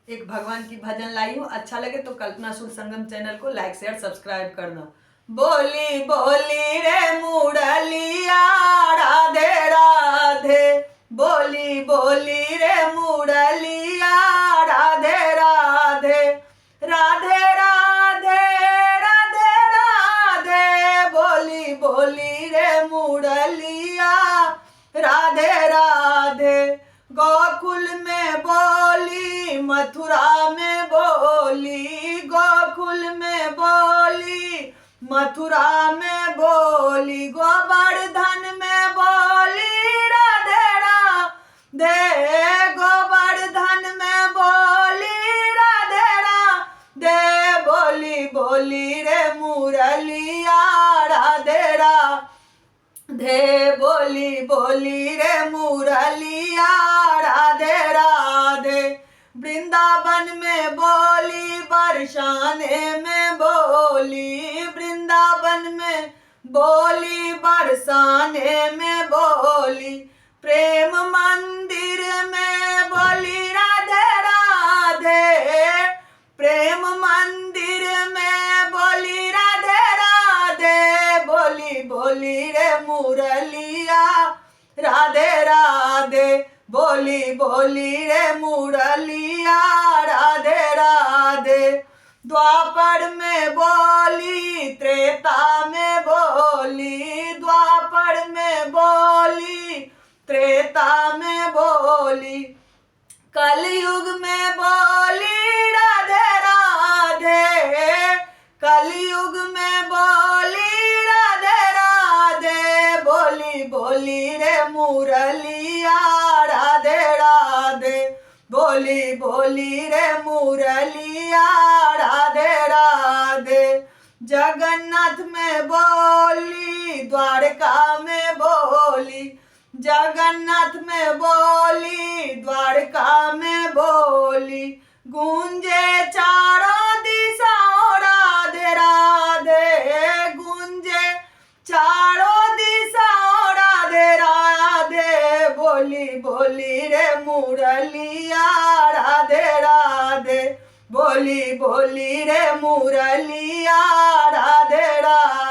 एक भगवान की भजन लाई हूँ। अच्छा लगे तो कल्पना सुर संगम चैनल को लाइक शेयर सब्सक्राइब करना। बोली बोली रे मुरलिया राधे राधे, बोली बोली रे मुरलिया राधे राधे, राधे राधे राधे राधे, बोली बोली रे मुरलिया राधे राधे। गोकुल में बोली मथुरा में बोली, गोकुल में बोली मथुरा में बोली, गोवर्धन में बोली राधे राधे, गोवर्धन में बोली राधे राधे, बोली बोली रे मुरलिया राधे राधे, बोली बोली रे मुरलिया राधे राधे। वृंदावन में बोली बरसाने में बोली, वृंदावन में बोली बरसाने में बोली, प्रेम मंदिर में बोली राधे राधे, प्रेम मंदिर में बोली राधे राधे, बोली बोली रे मुरलिया राधे राधे, बोली बोली रे मुरलिया राधे राधे। द्वापर में बोली त्रेता में बोली, द्वापर में बोली त्रेता में बोली, कलयुग में बोली राधे राधे, कलयुग में बोली राधे राधे, बोली बोली रे मुरलिया राधे राधे, बोली बोली रे मुरलिया राधे राधे। जगन्नाथ में बोली द्वारका में बोली, जगन्नाथ में बोली द्वारका में बोली, गूंजे चारों दिशाओं राधे राधे, गूंजे चारों दिशाओं राधे राधे, बोली बोली रे मुरलिया राधे राधे, बोली बोली रे मुरलिया राधे राधे।